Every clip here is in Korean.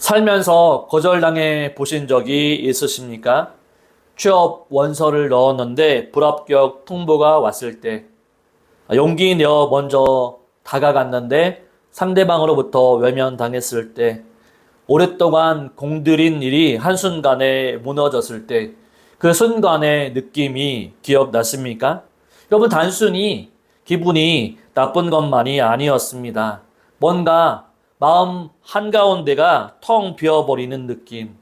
살면서 거절당해 보신 적이 있으십니까? 취업 원서를 넣었는데 불합격 통보가 왔을 때, 용기 내어 먼저 다가갔는데 상대방으로부터 외면당했을 때, 오랫동안 공들인 일이 한순간에 무너졌을 때, 그 순간의 느낌이 기억나십니까? 여러분, 단순히 기분이 나쁜 것만이 아니었습니다. 뭔가 마음 한가운데가 텅 비어버리는 느낌.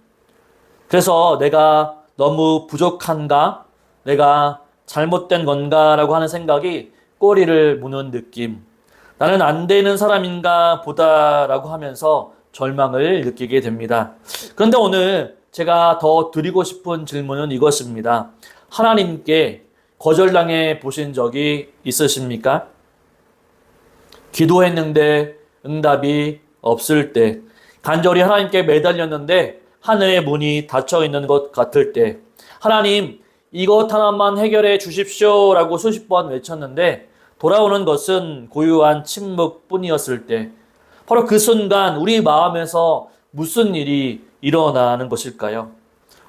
그래서 내가 너무 부족한가? 내가 잘못된 건가라고 하는 생각이 꼬리를 무는 느낌. 나는 안 되는 사람인가 보다라고 하면서 절망을 느끼게 됩니다. 그런데 오늘 제가 더 드리고 싶은 질문은 이것입니다. 하나님께 거절당해 보신 적이 있으십니까? 기도했는데 응답이 없을 때, 간절히 하나님께 매달렸는데 하늘의 문이 닫혀 있는 것 같을 때, 하나님 이것 하나만 해결해 주십시오 라고 수십 번 외쳤는데 돌아오는 것은 고요한 침묵뿐이었을 때, 바로 그 순간 우리 마음에서 무슨 일이 일어나는 것일까요?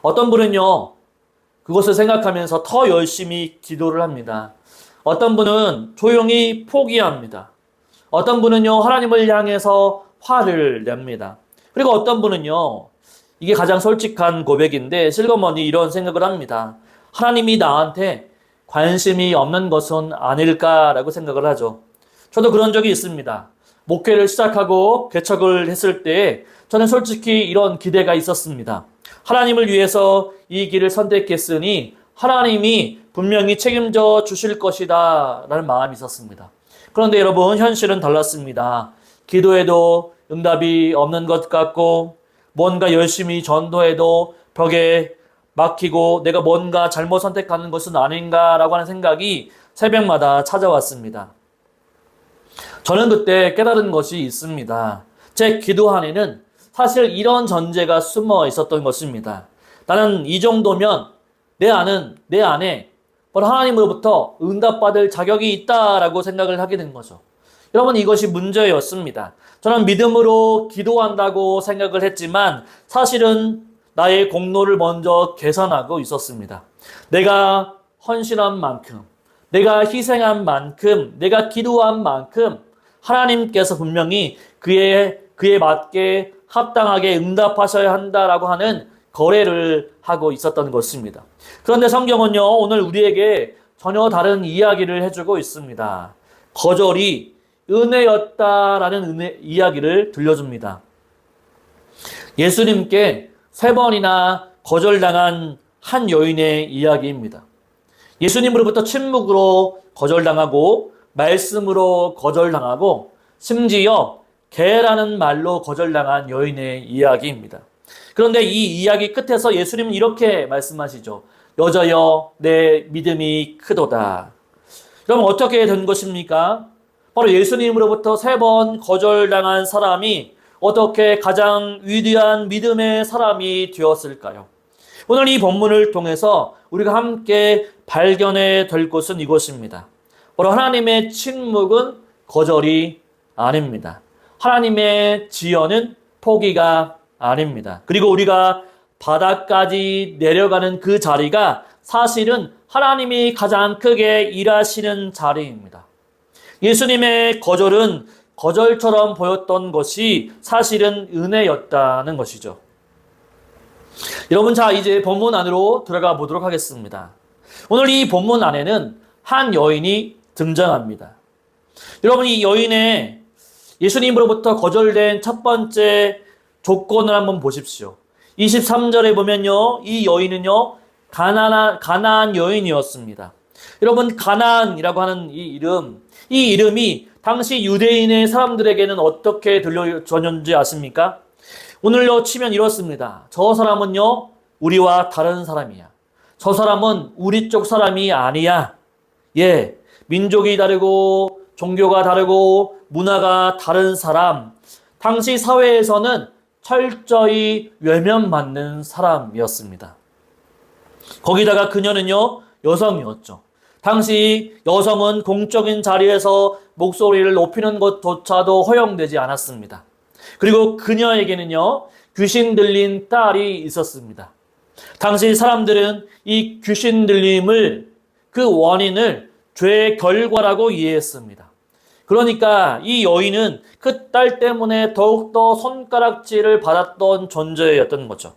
어떤 분은요, 그것을 생각하면서 더 열심히 기도를 합니다. 어떤 분은 조용히 포기합니다. 어떤 분은요, 하나님을 향해서 화를 냅니다. 그리고 어떤 분은요, 이게 가장 솔직한 고백인데 슬그머니 이런 생각을 합니다. 하나님이 나한테 관심이 없는 것은 아닐까라고 생각을 하죠. 저도 그런 적이 있습니다. 목회를 시작하고 개척을 했을 때 저는 솔직히 이런 기대가 있었습니다. 하나님을 위해서 이 길을 선택했으니 하나님이 분명히 책임져 주실 것이다 라는 마음이 있었습니다. 그런데 여러분, 현실은 달랐습니다. 기도해도 응답이 없는 것 같고, 뭔가 열심히 전도해도 벽에 막히고 내가 뭔가 잘못 선택하는 것은 아닌가라고 하는 생각이 새벽마다 찾아왔습니다. 저는 그때 깨달은 것이 있습니다. 제 기도 안에는 사실 이런 전제가 숨어 있었던 것입니다. 나는 이 정도면 내 안에 바로 하나님으로부터 응답받을 자격이 있다라고 생각을 하게 된 거죠. 여러분, 이것이 문제였습니다. 저는 믿음으로 기도한다고 생각을 했지만 사실은 나의 공로를 먼저 계산하고 있었습니다. 내가 헌신한 만큼, 내가 희생한 만큼, 내가 기도한 만큼 하나님께서 분명히 그에 맞게 합당하게 응답하셔야 한다라고 하는 거래를 하고 있었던 것입니다. 그런데 성경은요, 오늘 우리에게 전혀 다른 이야기를 해주고 있습니다. 거절이 은혜였다라는 이야기를 들려줍니다. 예수님께 3번이나 거절당한 한 여인의 이야기입니다. 예수님으로부터 침묵으로 거절당하고 말씀으로 거절당하고 심지어 개라는 말로 거절당한 여인의 이야기입니다. 그런데 이 이야기 끝에서 예수님은 이렇게 말씀하시죠. 여자여, 내 믿음이 크도다. 그럼 어떻게 된 것입니까? 바로 예수님으로부터 3번 거절당한 사람이 어떻게 가장 위대한 믿음의 사람이 되었을까요? 오늘 이 본문을 통해서 우리가 함께 발견해 될 것은 이것입니다. 바로 하나님의 침묵은 거절이 아닙니다. 하나님의 지연은 포기가 아닙니다. 그리고 우리가 바닥까지 내려가는 그 자리가 사실은 하나님이 가장 크게 일하시는 자리입니다. 예수님의 거절은 거절처럼 보였던 것이 사실은 은혜였다는 것이죠. 여러분, 자, 이제 본문 안으로 들어가 보도록 하겠습니다. 오늘 이 본문 안에는 한 여인이 등장합니다. 여러분, 이 여인의 예수님으로부터 거절된 첫 번째 조건을 한번 보십시오. 23절에 보면요, 이 여인은요, 가나안 여인이었습니다. 여러분, 가나안이라고 하는 이 이름이 당시 유대인의 사람들에게는 어떻게 들려졌는지 아십니까? 오늘로 치면 이렇습니다. 저 사람은요, 우리와 다른 사람이야. 저 사람은 우리 쪽 사람이 아니야. 예, 민족이 다르고 종교가 다르고 문화가 다른 사람. 당시 사회에서는 철저히 외면받는 사람이었습니다. 거기다가 그녀는요, 여성이었죠. 당시 여성은 공적인 자리에서 목소리를 높이는 것조차도 허용되지 않았습니다. 그리고 그녀에게는요, 귀신 들린 딸이 있었습니다. 당시 사람들은 이 귀신 들림을 그 원인을 죄의 결과라고 이해했습니다. 그러니까 이 여인은 그 딸 때문에 더욱더 손가락질을 받았던 존재였던 거죠.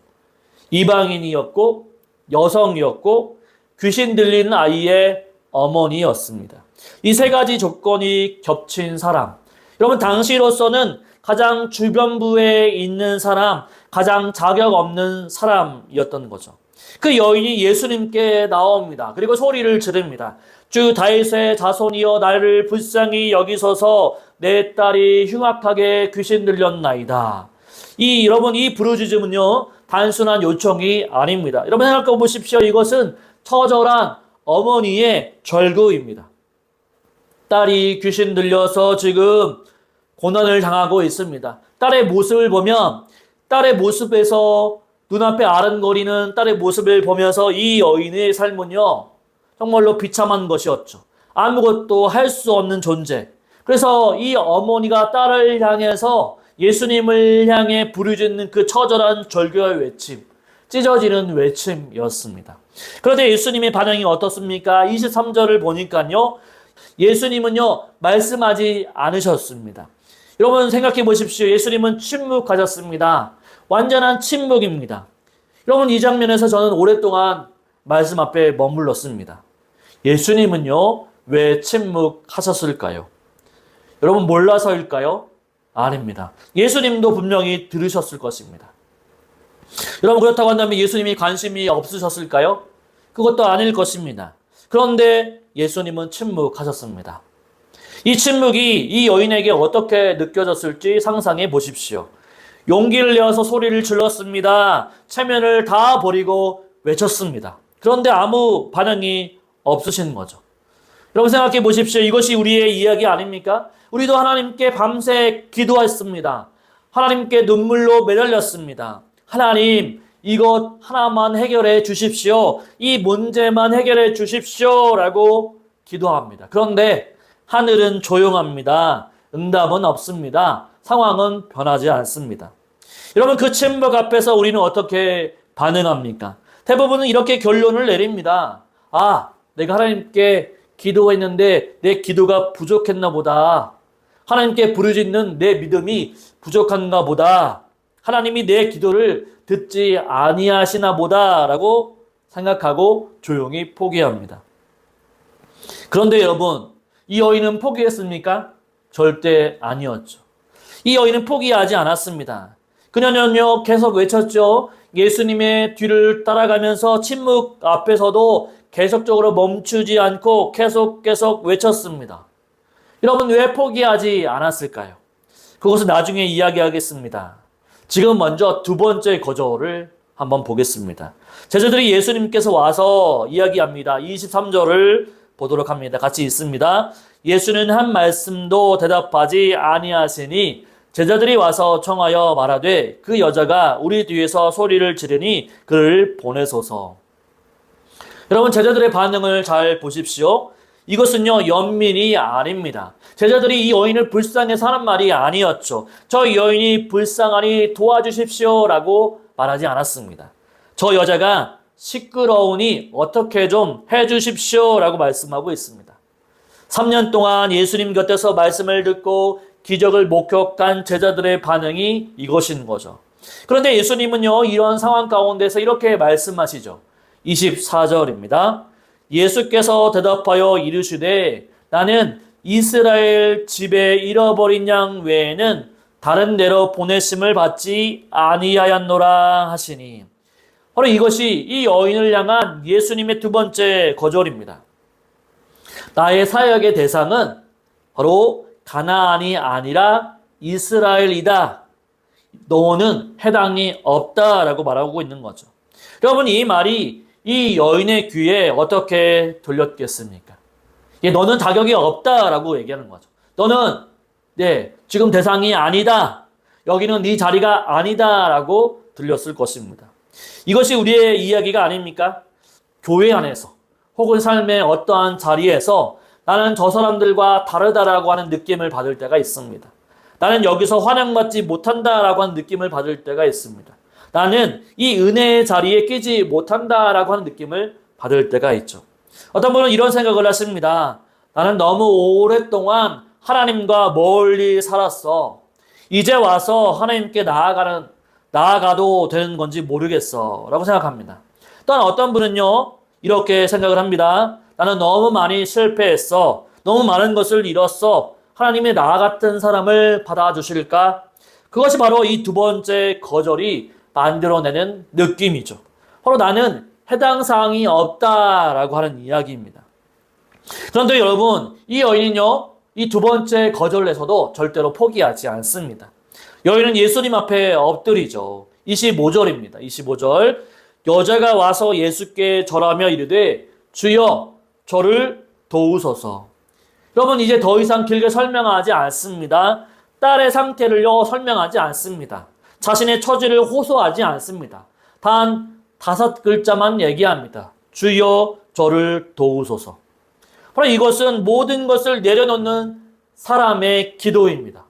이방인이었고 여성이었고 귀신 들린 아이의 어머니였습니다. 이 세 가지 조건이 겹친 사람. 여러분 당시로서는 가장 주변부에 있는 사람, 가장 자격 없는 사람이었던 거죠. 그 여인이 예수님께 나옵니다. 그리고 소리를 지릅니다. 주 다윗의 자손이여 나를 불쌍히 여기소서 내 딸이 흉악하게 귀신 들렸나이다. 여러분 이 부르짖음은요 단순한 요청이 아닙니다. 여러분 생각해 보십시오. 이것은 처절한 어머니의 절규입니다. 딸이 귀신 들려서 지금 고난을 당하고 있습니다. 딸의 모습을 보면 딸의 모습에서 눈앞에 아른거리는 딸의 모습을 보면서 이 여인의 삶은요 정말로 비참한 것이었죠. 아무것도 할 수 없는 존재. 그래서 이 어머니가 딸을 향해서 예수님을 향해 부르짖는 그 처절한 절규의 외침, 찢어지는 외침이었습니다. 그런데 예수님의 반응이 어떻습니까? 23절을 보니까요 예수님은요 말씀하지 않으셨습니다. 여러분 생각해 보십시오. 예수님은 침묵하셨습니다. 완전한 침묵입니다. 여러분 이 장면에서 저는 오랫동안 말씀 앞에 머물렀습니다. 예수님은요 왜 침묵하셨을까요? 여러분 몰라서일까요? 아닙니다. 예수님도 분명히 들으셨을 것입니다. 여러분 그렇다고 한다면 예수님이 관심이 없으셨을까요? 그것도 아닐 것입니다. 그런데 예수님은 침묵하셨습니다. 이 침묵이 이 여인에게 어떻게 느껴졌을지 상상해 보십시오. 용기를 내어서 소리를 질렀습니다. 체면을 다 버리고 외쳤습니다. 그런데 아무 반응이 없으신 거죠. 여러분 생각해 보십시오. 이것이 우리의 이야기 아닙니까? 우리도 하나님께 밤새 기도했습니다. 하나님께 눈물로 매달렸습니다. 하나님, 이것 하나만 해결해 주십시오. 이 문제만 해결해 주십시오. 라고 기도합니다. 그런데 하늘은 조용합니다. 응답은 없습니다. 상황은 변하지 않습니다. 여러분 그 침묵 앞에서 우리는 어떻게 반응합니까? 대부분은 이렇게 결론을 내립니다. 아, 내가 하나님께 기도했는데 내 기도가 부족했나 보다. 하나님께 부르짖는 내 믿음이 부족한가 보다. 하나님이 내 기도를 듣지 아니하시나 보다라고 생각하고 조용히 포기합니다. 그런데 여러분, 이 여인은 포기했습니까? 절대 아니었죠. 이 여인은 포기하지 않았습니다. 그녀는요 계속 외쳤죠. 예수님의 뒤를 따라가면서 침묵 앞에서도 계속적으로 멈추지 않고 계속 외쳤습니다. 여러분 왜 포기하지 않았을까요? 그것은 나중에 이야기하겠습니다. 지금 먼저 두 번째 거절을 한번 보겠습니다. 제자들이 예수님께서 와서 이야기합니다. 23절을 보도록 합니다. 같이 읽습니다. 예수는 한 말씀도 대답하지 아니하시니 제자들이 와서 청하여 말하되 그 여자가 우리 뒤에서 소리를 지르니 그를 보내소서. 여러분 제자들의 반응을 잘 보십시오. 이것은요 연민이 아닙니다. 제자들이 이 여인을 불쌍해서 하는 말이 아니었죠. 저 여인이 불쌍하니 도와주십시오 라고 말하지 않았습니다. 저 여자가 시끄러우니 어떻게 좀 해주십시오 라고 말씀하고 있습니다. 3년 동안 예수님 곁에서 말씀을 듣고 기적을 목격한 제자들의 반응이 이것인 거죠. 그런데 예수님은요 이런 상황 가운데서 이렇게 말씀하시죠. 24절입니다. 예수께서 대답하여 이르시되 나는 이스라엘 집에 잃어버린 양 외에는 다른 데로 보내심을 받지 아니하였노라 하시니. 바로 이것이 이 여인을 향한 예수님의 두 번째 거절입니다. 나의 사역의 대상은 바로 가나안이 아니라 이스라엘이다. 너는 해당이 없다라고 말하고 있는 거죠. 여러분 이 말이 이 여인의 귀에 어떻게 들렸겠습니까? 너는 자격이 없다라고 얘기하는 거죠. 너는 지금 대상이 아니다. 여기는 네 자리가 아니다라고 들렸을 것입니다. 이것이 우리의 이야기가 아닙니까? 교회 안에서 혹은 삶의 어떠한 자리에서 나는 저 사람들과 다르다라고 하는 느낌을 받을 때가 있습니다. 나는 여기서 환영받지 못한다라고 하는 느낌을 받을 때가 있습니다. 나는 이 은혜의 자리에 끼지 못한다라고 하는 느낌을 받을 때가 있죠. 어떤 분은 이런 생각을 하십니다. 나는 너무 오랫동안 하나님과 멀리 살았어. 이제 와서 하나님께 나아가도 되는 건지 모르겠어. 라고 생각합니다. 또한 어떤 분은요, 이렇게 생각을 합니다. 나는 너무 많이 실패했어. 너무 많은 것을 잃었어. 하나님의 나 같은 사람을 받아주실까? 그것이 바로 이 두 번째 거절이 만들어내는 느낌이죠. 바로 나는 해당 사항이 없다라고 하는 이야기입니다. 그런데 여러분, 이 여인은요, 이 두 번째 거절에서도 절대로 포기하지 않습니다. 여인은 예수님 앞에 엎드리죠. 25절입니다. 25절. 여자가 와서 예수께 절하며 이르되 주여 저를 도우소서. 여러분, 이제 더 이상 길게 설명하지 않습니다. 딸의 상태를요 설명하지 않습니다. 자신의 처지를 호소하지 않습니다. 단 5글자만 얘기합니다. 주여 저를 도우소서. 바로 이것은 모든 것을 내려놓는 사람의 기도입니다.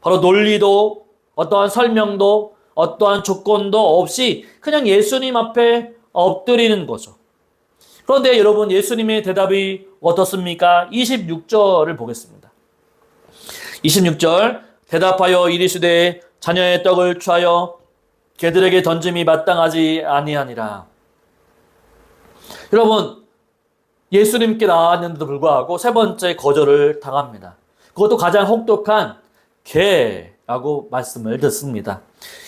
바로 논리도 어떠한 설명도 어떠한 조건도 없이 그냥 예수님 앞에 엎드리는 거죠. 그런데 여러분, 예수님의 대답이 어떻습니까? 26절을 보겠습니다. 26절. 대답하여 이르시되 자녀의 떡을 취하여 개들에게 던짐이 마땅하지 아니하니라. 여러분, 예수님께 나왔는데도 불구하고 세 번째 거절을 당합니다. 그것도 가장 혹독한 개라고 말씀을 듣습니다.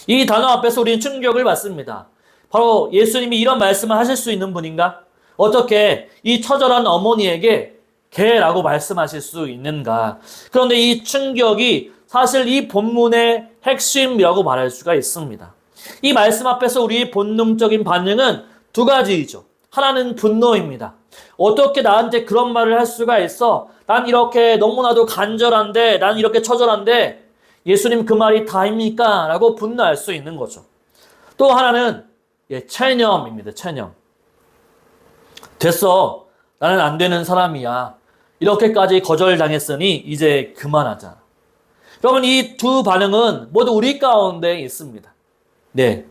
이 단어 앞에서 우리는 충격을 받습니다. 바로 예수님이 이런 말씀을 하실 수 있는 분인가? 어떻게 이 처절한 어머니에게 개라고 말씀하실 수 있는가? 그런데 이 충격이 사실 이 본문의 핵심이라고 말할 수가 있습니다. 이 말씀 앞에서 우리의 본능적인 반응은 두 가지이죠. 하나는 분노입니다. 어떻게 나한테 그런 말을 할 수가 있어? 난 이렇게 너무나도 간절한데, 난 이렇게 처절한데 예수님 그 말이 다입니까? 라고 분노할 수 있는 거죠. 또 하나는 체념입니다. 체념. 됐어. 나는 안 되는 사람이야. 이렇게까지 거절당했으니 이제 그만하자. 여러분, 이 두 반응은 모두 우리 가운데 있습니다. 네.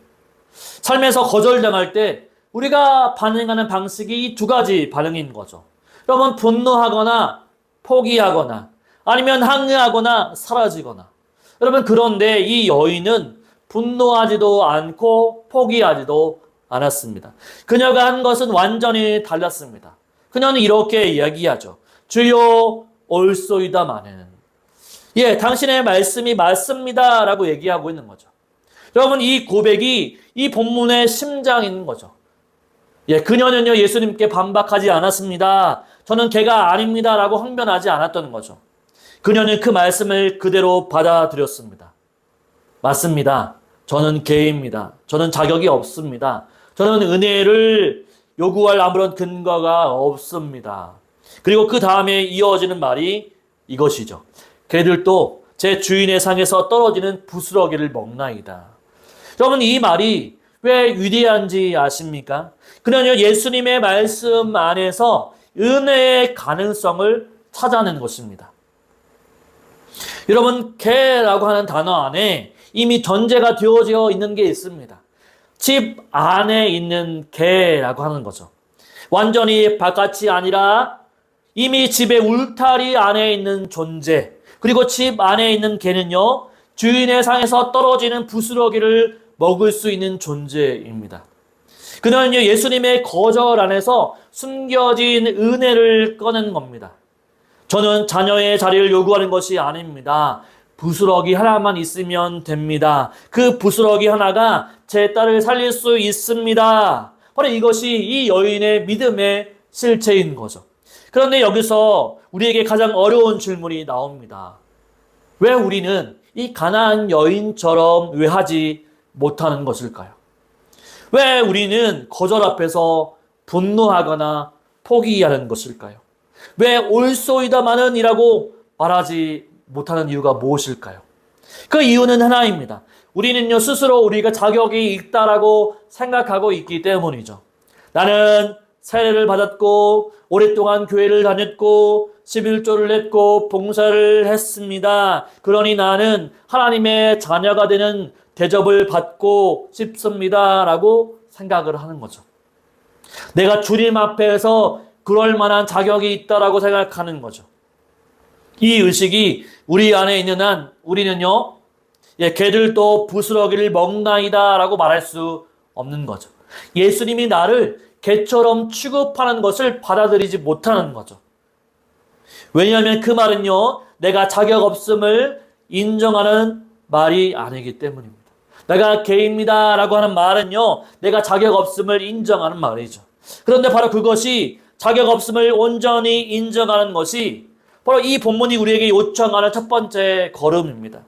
삶에서 거절당할 때 우리가 반응하는 방식이 이 두 가지 반응인 거죠. 여러분, 분노하거나 포기하거나 아니면 항의하거나 사라지거나. 여러분, 그런데 이 여인은 분노하지도 않고 포기하지도 않았습니다. 그녀가 한 것은 완전히 달랐습니다. 그녀는 이렇게 이야기하죠. 주여 올소이다마는. 당신의 말씀이 맞습니다 라고 얘기하고 있는 거죠. 여러분, 이 고백이 이 본문의 심장인 거죠. 그녀는요 예수님께 반박하지 않았습니다. 저는 개가 아닙니다 라고 항변하지 않았던 거죠. 그녀는 그 말씀을 그대로 받아들였습니다. 맞습니다. 저는 개입니다. 저는 자격이 없습니다. 저는 은혜를 요구할 아무런 근거가 없습니다. 그리고 그 다음에 이어지는 말이 이것이죠. 개들도 제 주인의 상에서 떨어지는 부스러기를 먹나이다. 여러분, 이 말이 왜 위대한지 아십니까? 그녀는 예수님의 말씀 안에서 은혜의 가능성을 찾아낸 것입니다. 여러분, 개라고 하는 단어 안에 이미 전제가 되어져 있는 게 있습니다. 집 안에 있는 개라고 하는 거죠. 완전히 바깥이 아니라 이미 집의 울타리 안에 있는 존재, 그리고 집 안에 있는 개는요 주인의 상에서 떨어지는 부스러기를 먹을 수 있는 존재입니다. 그녀는요 예수님의 거절 안에서 숨겨진 은혜를 꺼낸 겁니다. 저는 자녀의 자리를 요구하는 것이 아닙니다. 부스러기 하나만 있으면 됩니다. 그 부스러기 하나가 제 딸을 살릴 수 있습니다. 바로 이것이 이 여인의 믿음의 실체인 거죠. 그런데 여기서 우리에게 가장 어려운 질문이 나옵니다. 왜 우리는 이 가나안 여인처럼 왜 하지 못하는 것일까요? 왜 우리는 거절 앞에서 분노하거나 포기하는 것일까요? 왜 올소이다마는 이라고 말하지 못하는 이유가 무엇일까요? 그 이유는 하나입니다. 우리는요 스스로 우리가 자격이 있다라고 생각하고 있기 때문이죠. 나는 세례를 받았고 오랫동안 교회를 다녔고 11조를 냈고 봉사를 했습니다. 그러니 나는 하나님의 자녀가 되는 대접을 받고 싶습니다. 라고 생각을 하는 거죠. 내가 주님 앞에서 그럴 만한 자격이 있다라고 생각하는 거죠. 이 의식이 우리 안에 있는 한 우리는요, 개들도 부스러기를 먹나이다 라고 말할 수 없는 거죠. 예수님이 나를 개처럼 취급하는 것을 받아들이지 못하는 거죠. 왜냐하면 그 말은요, 내가 자격 없음을 인정하는 말이 아니기 때문입니다. 내가 개입니다 라고 하는 말은요, 내가 자격 없음을 인정하는 말이죠. 그런데 바로 그것이 자격 없음을 온전히 인정하는 것이 바로 이 본문이 우리에게 요청하는 첫 번째 걸음입니다.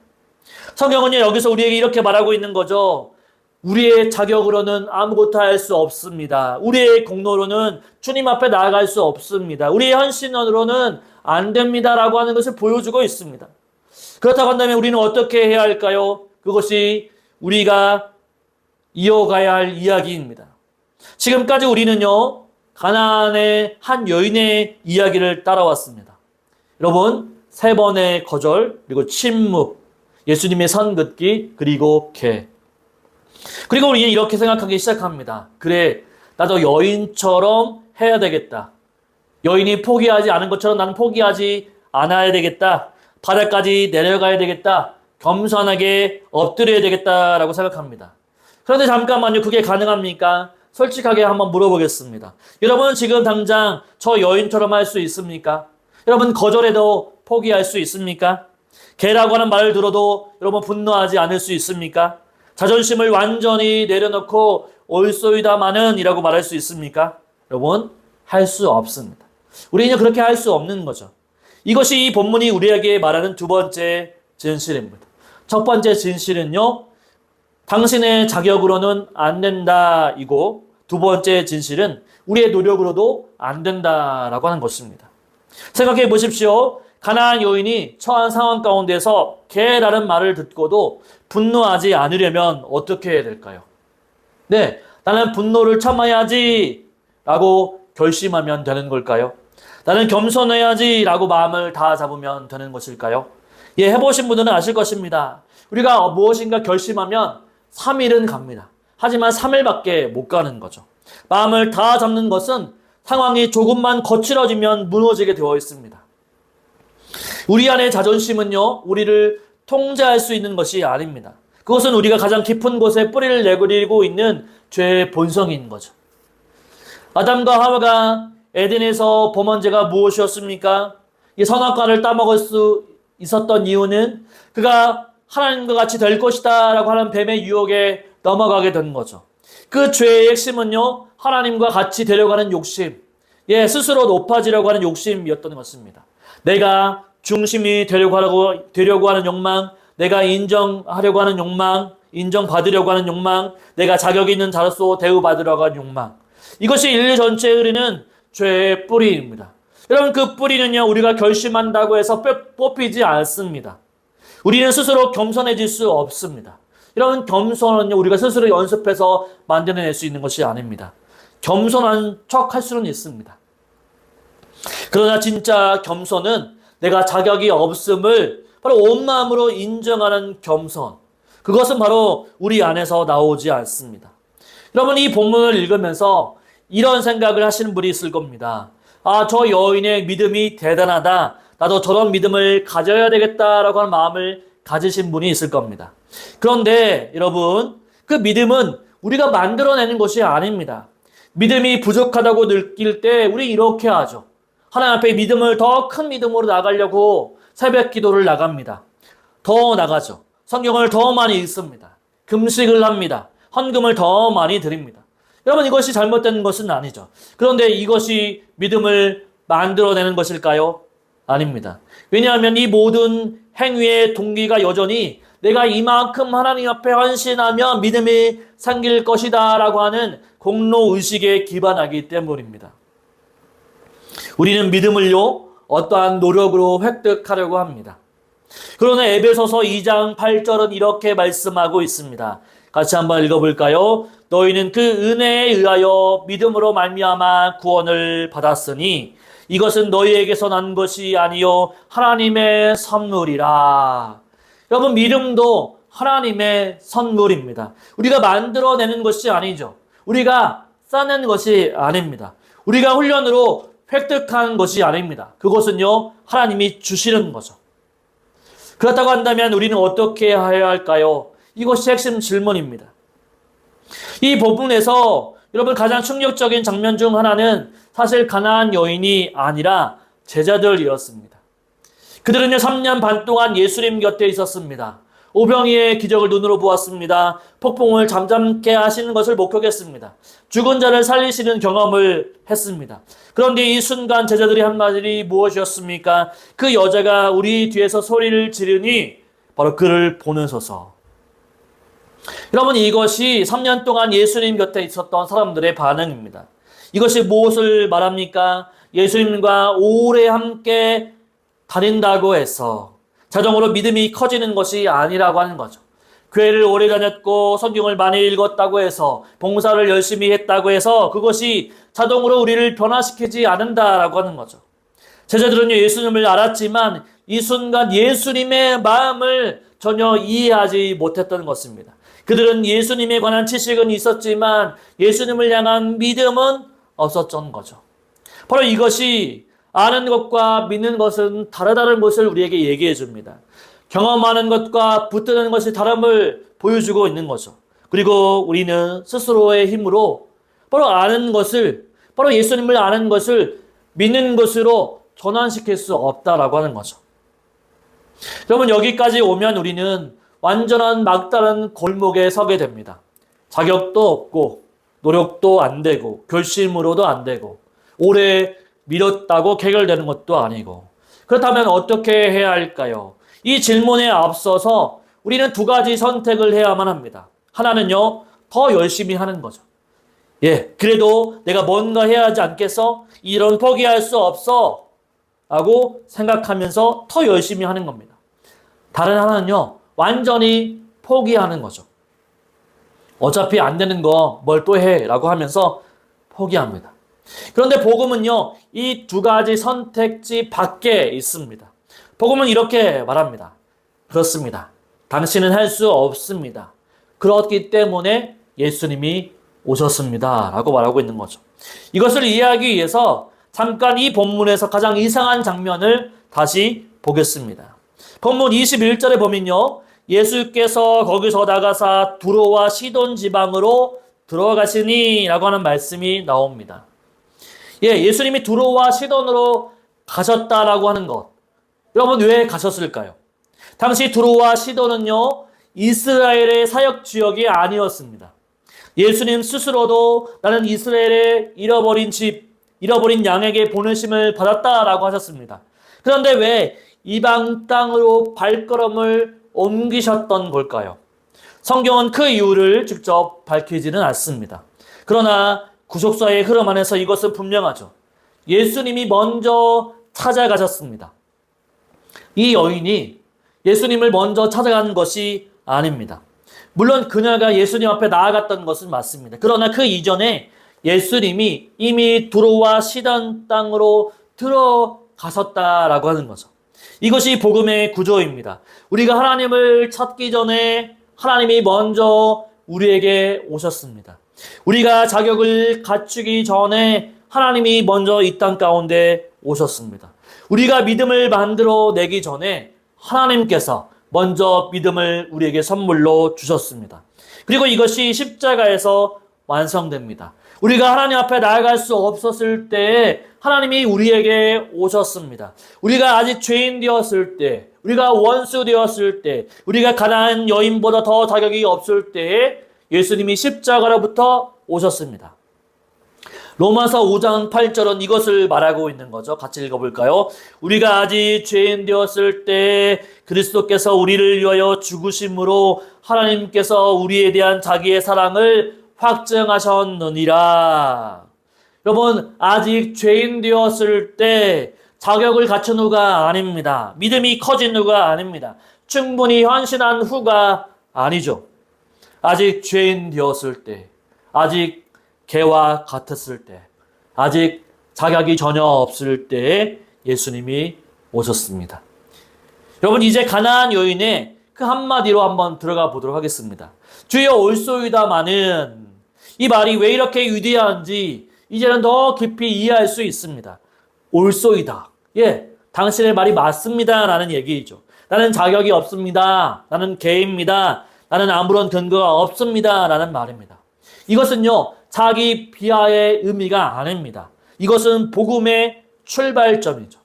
성경은요, 여기서 우리에게 이렇게 말하고 있는 거죠. 우리의 자격으로는 아무것도 할 수 없습니다. 우리의 공로로는 주님 앞에 나아갈 수 없습니다. 우리의 헌신으로는 안 됩니다라고 하는 것을 보여주고 있습니다. 그렇다고 한다면 우리는 어떻게 해야 할까요? 그것이 우리가 이어가야 할 이야기입니다. 지금까지 우리는요, 가나안의 한 여인의 이야기를 따라왔습니다. 여러분, 3번의 거절, 그리고 침묵, 예수님의 선긋기, 그리고 개. 그리고 우리는 이렇게 생각하기 시작합니다. 그래, 나도 여인처럼 해야 되겠다. 여인이 포기하지 않은 것처럼 나는 포기하지 않아야 되겠다. 바닥까지 내려가야 되겠다. 겸손하게 엎드려야 되겠다라고 생각합니다. 그런데 잠깐만요. 그게 가능합니까? 솔직하게 한번 물어보겠습니다. 여러분 지금 당장 저 여인처럼 할 수 있습니까? 여러분 거절해도 포기할 수 있습니까? 개라고 하는 말을 들어도 여러분 분노하지 않을 수 있습니까? 자존심을 완전히 내려놓고 올소이다마는 이라고 말할 수 있습니까? 여러분 할 수 없습니다. 우리는 그렇게 할 수 없는 거죠. 이것이 이 본문이 우리에게 말하는 두 번째 진실입니다. 첫 번째 진실은요, 당신의 자격으로는 안 된다이고, 두 번째 진실은 우리의 노력으로도 안 된다라고 하는 것입니다. 생각해 보십시오. 가나안 여인이 처한 상황 가운데서 개라는 말을 듣고도 분노하지 않으려면 어떻게 해야 될까요? 네, 나는 분노를 참아야지 라고 결심하면 되는 걸까요? 나는 겸손해야지 라고 마음을 다 잡으면 되는 것일까요? 예, 해보신 분들은 아실 것입니다. 우리가 무엇인가 결심하면 3일은 갑니다. 하지만 3일밖에 못 가는 거죠. 마음을 다 잡는 것은 상황이 조금만 거칠어지면 무너지게 되어 있습니다. 우리 안의 자존심은요, 우리를 통제할 수 있는 것이 아닙니다. 그것은 우리가 가장 깊은 곳에 뿌리를 내리고 있는 죄의 본성인 거죠. 아담과 하와가 에덴에서 범한 죄가 무엇이었습니까? 이 선악과를 따먹을 수 있었던 이유는 그가 하나님과 같이 될 것이다 라고 하는 뱀의 유혹에 넘어가게 된 거죠. 그 죄의 핵심은요, 하나님과 같이 되려고 욕심, 스스로 높아지려고 하는 욕심이었던 것입니다. 내가 중심이 되려고 하는 욕망, 내가 인정하려고 하는 욕망, 인정받으려고 하는 욕망, 내가 자격 있는 자로서 대우받으려고 하는 욕망. 이것이 인류 전체에 흐르는 죄의 뿌리입니다. 여러분 그 뿌리는요, 우리가 결심한다고 해서 뽑히지 않습니다. 우리는 스스로 겸손해질 수 없습니다. 여러분 겸손은요, 우리가 스스로 연습해서 만들어낼 수 있는 것이 아닙니다. 겸손한 척 할 수는 있습니다. 그러나 진짜 겸손은 내가 자격이 없음을 바로 온 마음으로 인정하는 겸손. 그것은 바로 우리 안에서 나오지 않습니다. 여러분 이 본문을 읽으면서 이런 생각을 하시는 분이 있을 겁니다. 아, 저 여인의 믿음이 대단하다. 나도 저런 믿음을 가져야 되겠다라고 하는 마음을 가지신 분이 있을 겁니다. 그런데 여러분, 그 믿음은 우리가 만들어내는 것이 아닙니다. 믿음이 부족하다고 느낄 때 우리 이렇게 하죠. 하나님 앞에 믿음을 더 큰 믿음으로 나가려고 새벽 기도를 나갑니다. 더 나가죠. 성경을 더 많이 읽습니다. 금식을 합니다. 헌금을 더 많이 드립니다. 여러분 이것이 잘못된 것은 아니죠. 그런데 이것이 믿음을 만들어내는 것일까요? 아닙니다. 왜냐하면 이 모든 행위의 동기가 여전히 내가 이만큼 하나님 앞에 헌신하면 믿음이 생길 것이다 라고 하는 공로의식에 기반하기 때문입니다. 우리는 믿음을요, 어떠한 노력으로 획득하려고 합니다. 그러나 에베소서 2장 8절은 이렇게 말씀하고 있습니다. 같이 한번 읽어볼까요? 너희는 그 은혜에 의하여 믿음으로 말미암아 구원을 받았으니 이것은 너희에게서 난 것이 아니요 하나님의 선물이라. 여러분, 믿음도 하나님의 선물입니다. 우리가 만들어내는 것이 아니죠. 우리가 쌓는 것이 아닙니다. 우리가 훈련으로 획득한 것이 아닙니다. 그것은요, 하나님이 주시는 거죠. 그렇다고 한다면 우리는 어떻게 해야 할까요? 이것이 핵심 질문입니다. 이 본문에서 여러분 가장 충격적인 장면 중 하나는 사실 가나안 여인이 아니라 제자들이었습니다. 그들은요 3년 반 동안 예수님 곁에 있었습니다. 오병이의 기적을 눈으로 보았습니다. 폭풍을 잠잠케 하시는 것을 목격했습니다. 죽은 자를 살리시는 경험을 했습니다. 그런데 이 순간 제자들이 한 말이 무엇이었습니까? 그 여자가 우리 뒤에서 소리를 지르니 바로 그를 보내소서. 여러분, 이것이 3년 동안 예수님 곁에 있었던 사람들의 반응입니다. 이것이 무엇을 말합니까? 예수님과 오래 함께 다닌다고 해서 자동으로 믿음이 커지는 것이 아니라고 하는 거죠. 교회를 오래 다녔고 성경을 많이 읽었다고 해서 봉사를 열심히 했다고 해서 그것이 자동으로 우리를 변화시키지 않는다라고 하는 거죠. 제자들은 예수님을 알았지만 이 순간 예수님의 마음을 전혀 이해하지 못했던 것입니다. 그들은 예수님에 관한 지식은 있었지만 예수님을 향한 믿음은 없었던 거죠. 바로 이것이 아는 것과 믿는 것은 다르다는 것을 우리에게 얘기해 줍니다. 경험하는 것과 붙드는 것이 다름을 보여주고 있는 거죠. 그리고 우리는 스스로의 힘으로 바로 아는 것을, 바로 예수님을 아는 것을 믿는 것으로 전환시킬 수 없다라고 하는 거죠. 여러분, 여기까지 오면 우리는 완전한 막다른 골목에 서게 됩니다. 자격도 없고 노력도 안 되고 결심으로도 안 되고 오래 미뤘다고 해결되는 것도 아니고. 그렇다면 어떻게 해야 할까요? 이 질문에 앞서서 우리는 두 가지 선택을 해야만 합니다. 하나는요, 더 열심히 하는 거죠. 그래도 내가 뭔가 해야 하지 않겠어? 이런 포기할 수 없어 라고 생각하면서 더 열심히 하는 겁니다. 다른 하나는요, 완전히 포기하는 거죠. 어차피 안 되는 거 뭘 또 해 라고 하면서 포기합니다. 그런데 복음은요, 이 두 가지 선택지 밖에 있습니다. 복음은 이렇게 말합니다. 그렇습니다. 당신은 할 수 없습니다. 그렇기 때문에 예수님이 오셨습니다. 라고 말하고 있는 거죠. 이것을 이해하기 위해서 잠깐 이 본문에서 가장 이상한 장면을 다시 보겠습니다. 본문 21절에 보면요, 예수께서 거기서 나가사 두로와 시돈 지방으로 들어가시니 라고 하는 말씀이 나옵니다. 예수님이 두로와 시돈으로 가셨다라고 하는 것. 여러분, 왜 가셨을까요? 당시 두로와 시돈은요, 이스라엘의 사역 지역이 아니었습니다. 예수님 스스로도 나는 이스라엘의 잃어버린 집, 잃어버린 양에게 보내심을 받았다라고 하셨습니다. 그런데 왜 이방 땅으로 발걸음을 옮기셨던 걸까요? 성경은 그 이유를 직접 밝히지는 않습니다. 그러나 구속사의 흐름 안에서 이것은 분명하죠. 예수님이 먼저 찾아가셨습니다. 이 여인이 예수님을 먼저 찾아간 것이 아닙니다. 물론 그녀가 예수님 앞에 나아갔던 것은 맞습니다. 그러나 그 이전에 예수님이 이미 두로와 시돈 땅으로 들어가셨다라고 하는 거죠. 이것이 복음의 구조입니다. 우리가 하나님을 찾기 전에 하나님이 먼저 우리에게 오셨습니다. 우리가 자격을 갖추기 전에 하나님이 먼저 이 땅 가운데 오셨습니다. 우리가 믿음을 만들어 내기 전에 하나님께서 먼저 믿음을 우리에게 선물로 주셨습니다. 그리고 이것이 십자가에서 완성됩니다. 우리가 하나님 앞에 나아갈 수 없었을 때에 하나님이 우리에게 오셨습니다. 우리가 아직 죄인 되었을 때, 우리가 원수 되었을 때, 우리가 가난한 여인보다 더 자격이 없을 때에 예수님이 십자가로부터 오셨습니다. 로마서 5장 8절은 이것을 말하고 있는 거죠. 같이 읽어볼까요? 우리가 아직 죄인 되었을 때 그리스도께서 우리를 위하여 죽으심으로 하나님께서 우리에 대한 자기의 사랑을 확증하셨느니라. 여러분, 아직 죄인 되었을 때 자격을 갖춘 후가 아닙니다. 믿음이 커진 후가 아닙니다. 충분히 헌신한 후가 아니죠. 아직 죄인 되었을 때, 아직 개와 같았을 때, 아직 자격이 전혀 없을 때에 예수님이 오셨습니다. 여러분, 이제 가나안 여인의 그 한마디로 한번 들어가 보도록 하겠습니다. 주여 올소이다마는, 이 말이 왜 이렇게 위대한지 이제는 더 깊이 이해할 수 있습니다. 올소이다. 예, 당신의 말이 맞습니다 라는 얘기이죠. 나는 자격이 없습니다. 나는 개입니다. 나는 아무런 근거가 없습니다 라는 말입니다. 이것은요, 자기 비하의 의미가 아닙니다. 이것은 복음의 출발점이죠.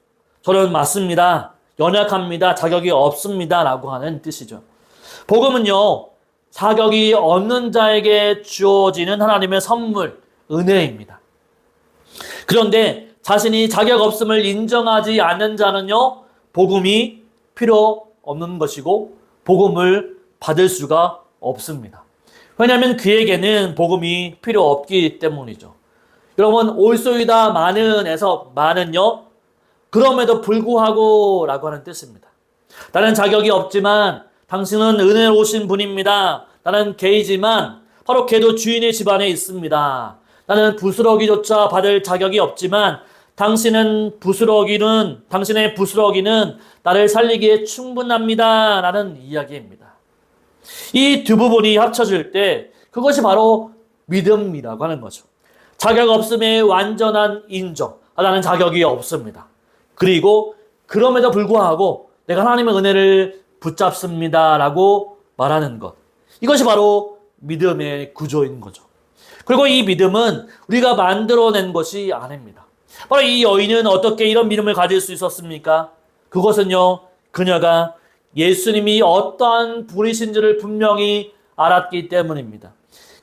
저는 맞습니다. 연약합니다. 자격이 없습니다 라고 하는 뜻이죠. 복음은요, 자격이 없는 자에게 주어지는 하나님의 선물, 은혜입니다. 그런데 자신이 자격 없음을 인정하지 않는 자는요, 복음이 필요 없는 것이고 복음을 받을 수가 없습니다. 왜냐하면 그에게는 복음이 필요 없기 때문이죠. 여러분, 올소이다 마는에서 마는요, 그럼에도 불구하고 라고 하는 뜻입니다. 나는 자격이 없지만 당신은 은혜로우신 분입니다. 나는 개이지만 바로 개도 주인의 집안에 있습니다. 나는 부스러기조차 받을 자격이 없지만 당신의 부스러기는 나를 살리기에 충분합니다 라는 이야기입니다. 이 두 부분이 합쳐질 때 그것이 바로 믿음이라고 하는 거죠. 자격 없음의 완전한 인정. 나는 자격이 없습니다. 그리고 그럼에도 불구하고 내가 하나님의 은혜를 붙잡습니다 라고 말하는 것. 이것이 바로 믿음의 구조인 거죠. 그리고 이 믿음은 우리가 만들어낸 것이 아닙니다. 바로 이 여인은 어떻게 이런 믿음을 가질 수 있었습니까? 그것은요, 그녀가 예수님이 어떠한 분이신지를 분명히 알았기 때문입니다.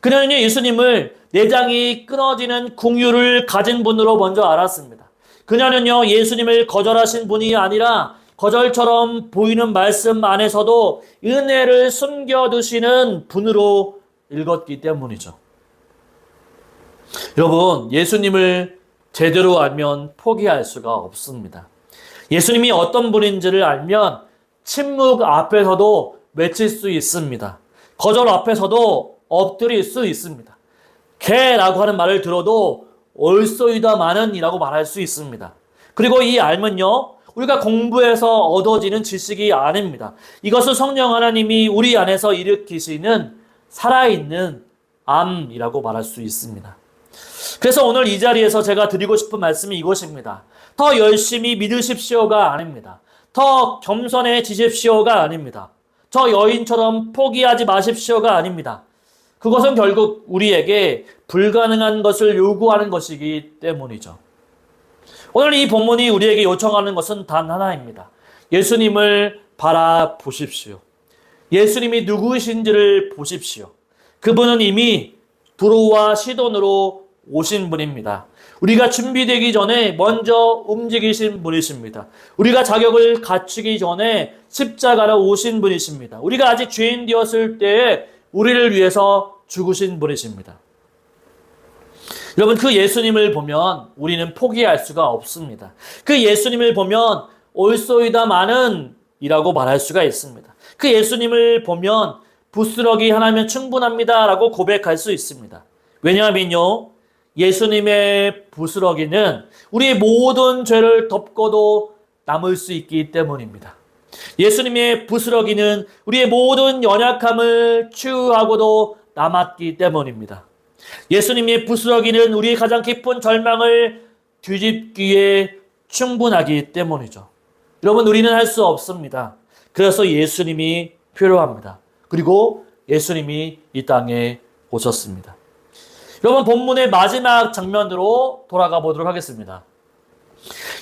그녀는요, 예수님을 내장이 끊어지는 궁유를 가진 분으로 먼저 알았습니다. 그녀는요, 예수님을 거절하신 분이 아니라 거절처럼 보이는 말씀 안에서도 은혜를 숨겨두시는 분으로 읽었기 때문이죠. 여러분, 예수님을 제대로 알면 포기할 수가 없습니다. 예수님이 어떤 분인지를 알면 침묵 앞에서도 외칠 수 있습니다. 거절 앞에서도 엎드릴 수 있습니다. 개라고 하는 말을 들어도 올소이다마는이라고 말할 수 있습니다. 그리고 이 알면요, 우리가 공부해서 얻어지는 지식이 아닙니다. 이것은 성령 하나님이 우리 안에서 일으키시는 살아있는 암이라고 말할 수 있습니다. 그래서 오늘 이 자리에서 제가 드리고 싶은 말씀이 이것입니다. 더 열심히 믿으십시오가 아닙니다. 더 겸손해지십시오가 아닙니다. 저 여인처럼 포기하지 마십시오가 아닙니다. 그것은 결국 우리에게 불가능한 것을 요구하는 것이기 때문이죠. 오늘 이 본문이 우리에게 요청하는 것은 단 하나입니다. 예수님을 바라보십시오. 예수님이 누구이신지를 보십시오. 그분은 이미 두로와 시돈으로 오신 분입니다. 우리가 준비되기 전에 먼저 움직이신 분이십니다. 우리가 자격을 갖추기 전에 십자가로 오신 분이십니다. 우리가 아직 죄인 되었을 때에 우리를 위해서 죽으신 분이십니다. 여러분, 그 예수님을 보면 우리는 포기할 수가 없습니다. 그 예수님을 보면 올소이다마는 이라고 말할 수가 있습니다. 그 예수님을 보면 부스러기 하나면 충분합니다 라고 고백할 수 있습니다. 왜냐하면요, 예수님의 부스러기는 우리의 모든 죄를 덮고도 남을 수 있기 때문입니다. 예수님의 부스러기는 우리의 모든 연약함을 치유하고도 남았기 때문입니다. 예수님의 부스러기는 우리의 가장 깊은 절망을 뒤집기에 충분하기 때문이죠. 여러분, 우리는 할 수 없습니다. 그래서 예수님이 필요합니다. 그리고 예수님이 이 땅에 오셨습니다. 여러분, 본문의 마지막 장면으로 돌아가 보도록 하겠습니다.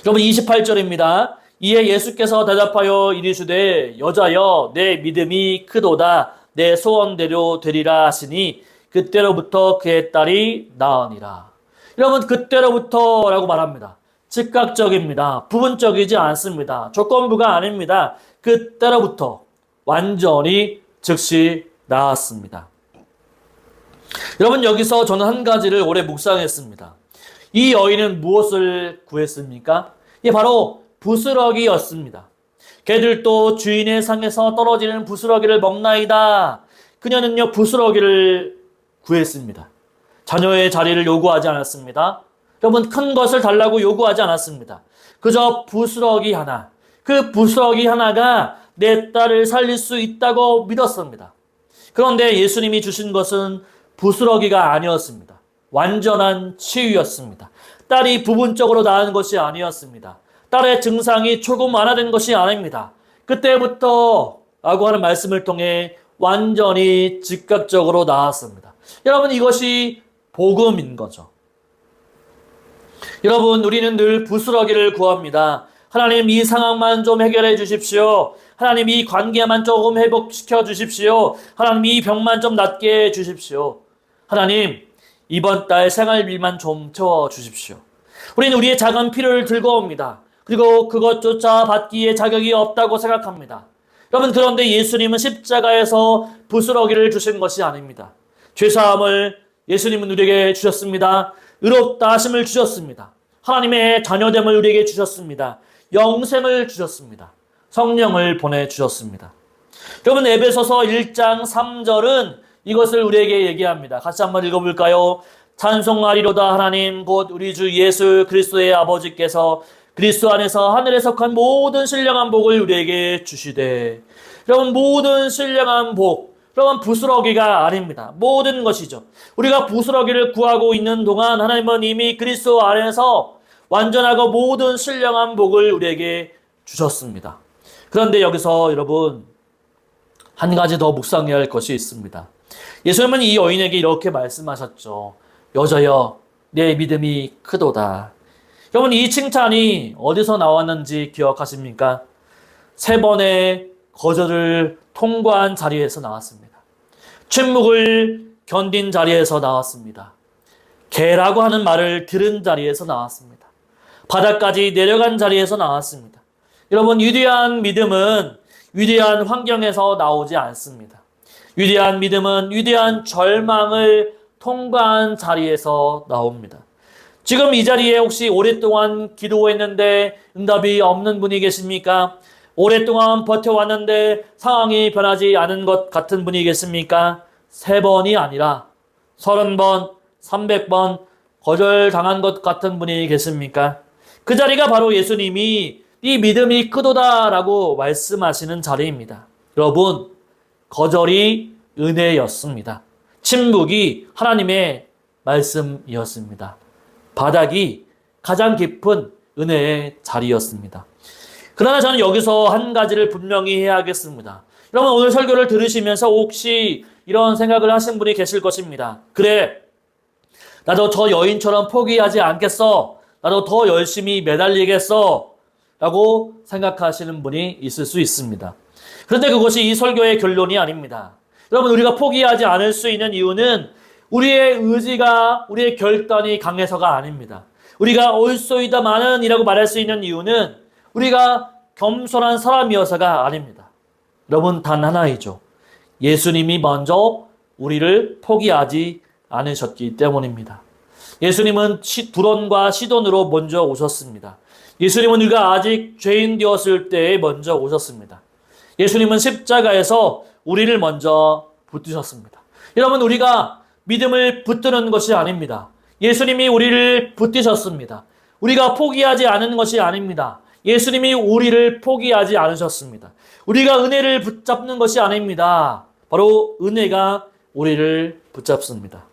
여러분, 28절입니다. 이에 예수께서 대답하여 이르시되 여자여 내 믿음이 크도다 내 소원대로 되리라 하시니 그때로부터 그의 딸이 나으니라. 여러분, 그때로부터라고 말합니다. 즉각적입니다. 부분적이지 않습니다. 조건부가 아닙니다. 그때로부터 완전히 즉시 나았습니다. 여러분, 여기서 저는 한 가지를 오래 묵상했습니다. 이 여인은 무엇을 구했습니까? 예, 바로 부스러기였습니다. 개들도 주인의 상에서 떨어지는 부스러기를 먹나이다. 그녀는요, 부스러기를 구했습니다. 자녀의 자리를 요구하지 않았습니다. 여러분, 큰 것을 달라고 요구하지 않았습니다. 그저 부스러기 하나, 그 부스러기 하나가 내 딸을 살릴 수 있다고 믿었습니다. 그런데 예수님이 주신 것은 부스러기가 아니었습니다. 완전한 치유였습니다. 딸이 부분적으로 나은 것이 아니었습니다. 딸의 증상이 조금 완화된 것이 아닙니다. 그때부터 라고 하는 말씀을 통해 완전히 즉각적으로 나았습니다. 여러분, 이것이 복음인 거죠. 여러분, 우리는 늘 부스러기를 구합니다. 하나님, 이 상황만 좀 해결해 주십시오. 하나님, 이 관계만 조금 회복시켜 주십시오. 하나님, 이 병만 좀 낫게 해 주십시오. 하나님, 이번 달 생활비만 좀 채워 주십시오. 우리는 우리의 작은 필요를 들고 옵니다. 그리고 그것조차 받기에 자격이 없다고 생각합니다. 여러분, 그런데 예수님은 십자가에서 부스러기를 주신 것이 아닙니다. 죄사함을 예수님은 우리에게 주셨습니다. 의롭다 하심을 주셨습니다. 하나님의 자녀됨을 우리에게 주셨습니다. 영생을 주셨습니다. 성령을 보내주셨습니다. 여러분, 에베소서 1장 3절은 이것을 우리에게 얘기합니다. 같이 한번 읽어볼까요? 찬송하리로다 하나님 곧 우리 주 예수 그리스도의 아버지께서 그리스도 안에서 하늘에 속한 모든 신령한 복을 우리에게 주시되. 여러분, 모든 신령한 복, 여러분, 부스러기가 아닙니다. 모든 것이죠. 우리가 부스러기를 구하고 있는 동안 하나님은 이미 그리스도 안에서 완전하고 모든 신령한 복을 우리에게 주셨습니다. 그런데 여기서 여러분, 한 가지 더 묵상해야 할 것이 있습니다. 예수님은 이 여인에게 이렇게 말씀하셨죠. 여자여, 내 믿음이 크도다. 여러분, 이 칭찬이 어디서 나왔는지 기억하십니까? 3번의 거절을 통과한 자리에서 나왔습니다. 침묵을 견딘 자리에서 나왔습니다. 개라고 하는 말을 들은 자리에서 나왔습니다. 바닥까지 내려간 자리에서 나왔습니다. 여러분, 위대한 믿음은 위대한 환경에서 나오지 않습니다. 위대한 믿음은 위대한 절망을 통과한 자리에서 나옵니다. 지금 이 자리에 혹시 오랫동안 기도했는데 응답이 없는 분이 계십니까? 오랫동안 버텨왔는데 상황이 변하지 않은 것 같은 분이 계십니까? 3번이 아니라 30번, 300번 거절당한 것 같은 분이 계십니까? 그 자리가 바로 예수님이 이 믿음이 크도다라고 말씀하시는 자리입니다. 여러분, 거절이 은혜였습니다. 침묵이 하나님의 말씀이었습니다. 바닥이 가장 깊은 은혜의 자리였습니다. 그러나 저는 여기서 한 가지를 분명히 해야 하겠습니다. 여러분, 오늘 설교를 들으시면서 혹시 이런 생각을 하신 분이 계실 것입니다. 그래, 나도 저 여인처럼 포기하지 않겠어. 나도 더 열심히 매달리겠어. 라고 생각하시는 분이 있을 수 있습니다. 그런데 그것이 이 설교의 결론이 아닙니다. 여러분, 우리가 포기하지 않을 수 있는 이유는 우리의 의지가, 우리의 결단이 강해서가 아닙니다. 우리가 올소이다마는 이라고 말할 수 있는 이유는 우리가 겸손한 사람이어서가 아닙니다. 여러분, 단 하나이죠. 예수님이 먼저 우리를 포기하지 않으셨기 때문입니다. 예수님은 두런과 시돈으로 먼저 오셨습니다. 예수님은 우리가 아직 죄인 되었을 때에 먼저 오셨습니다. 예수님은 십자가에서 우리를 먼저 붙드셨습니다. 여러분, 우리가 믿음을 붙드는 것이 아닙니다. 예수님이 우리를 붙드셨습니다. 우리가 포기하지 않은 것이 아닙니다. 예수님이 우리를 포기하지 않으셨습니다. 우리가 은혜를 붙잡는 것이 아닙니다. 바로 은혜가 우리를 붙잡습니다.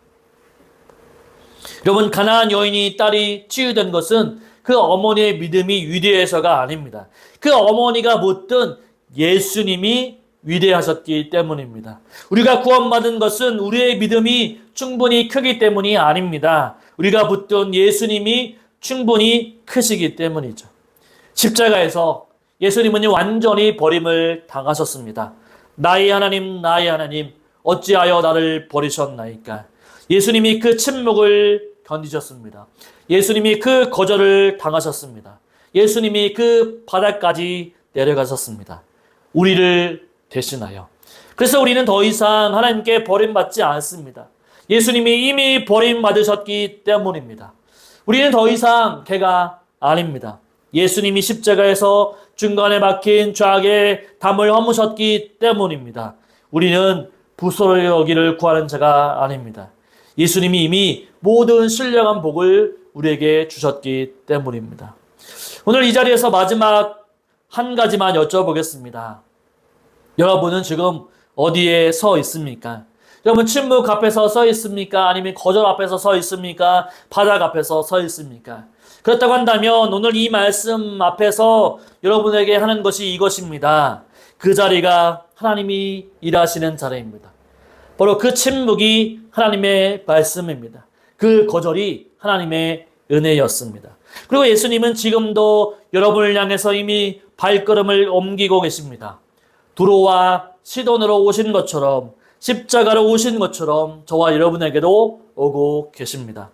여러분, 가나안 여인이 딸이 치유된 것은 그 어머니의 믿음이 위대해서가 아닙니다. 그 어머니가 붙든 예수님이 위대하셨기 때문입니다. 우리가 구원받은 것은 우리의 믿음이 충분히 크기 때문이 아닙니다. 우리가 붙든 예수님이 충분히 크시기 때문이죠. 십자가에서 예수님은 완전히 버림을 당하셨습니다. 나의 하나님, 나의 하나님, 어찌하여 나를 버리셨나이까? 예수님이 그 침묵을 견디셨습니다. 예수님이 그 거절을 당하셨습니다. 예수님이 그 바닥까지 내려가셨습니다. 우리를 대신하여. 그래서 우리는 더 이상 하나님께 버림받지 않습니다. 예수님이 이미 버림받으셨기 때문입니다. 우리는 더 이상 개가 아닙니다. 예수님이 십자가에서 중간에 박힌 죄악의 담을 허무셨기 때문입니다. 우리는 부스러기를 구하는 자가 아닙니다. 예수님이 이미 모든 신령한 복을 우리에게 주셨기 때문입니다. 오늘 이 자리에서 마지막 한 가지만 여쭤보겠습니다. 여러분은 지금 어디에 서 있습니까? 여러분 침묵 앞에서 서 있습니까? 아니면 거절 앞에서 서 있습니까? 바닥 앞에서 서 있습니까? 그렇다고 한다면 오늘 이 말씀 앞에서 여러분에게 하는 것이 이것입니다. 그 자리가 하나님이 일하시는 자리입니다. 바로 그 침묵이 하나님의 말씀입니다. 그 거절이 하나님의 은혜였습니다. 그리고 예수님은 지금도 여러분을 향해서 이미 발걸음을 옮기고 계십니다. 두로와 시돈으로 오신 것처럼 십자가로 오신 것처럼 저와 여러분에게도 오고 계십니다.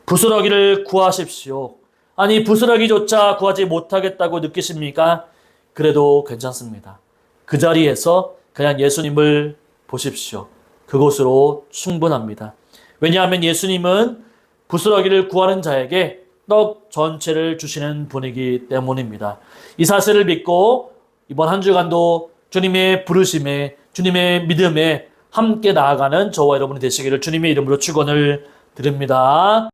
부스러기를 구하십시오. 아니 부스러기조차 구하지 못하겠다고 느끼십니까? 그래도 괜찮습니다. 그 자리에서 그냥 예수님을 보십시오. 그곳으로 충분합니다. 왜냐하면 예수님은 부스러기를 구하는 자에게 떡 전체를 주시는 분이기 때문입니다. 이 사실을 믿고 이번 한 주간도 주님의 부르심에, 주님의 믿음에 함께 나아가는 저와 여러분이 되시기를 주님의 이름으로 축원을 드립니다.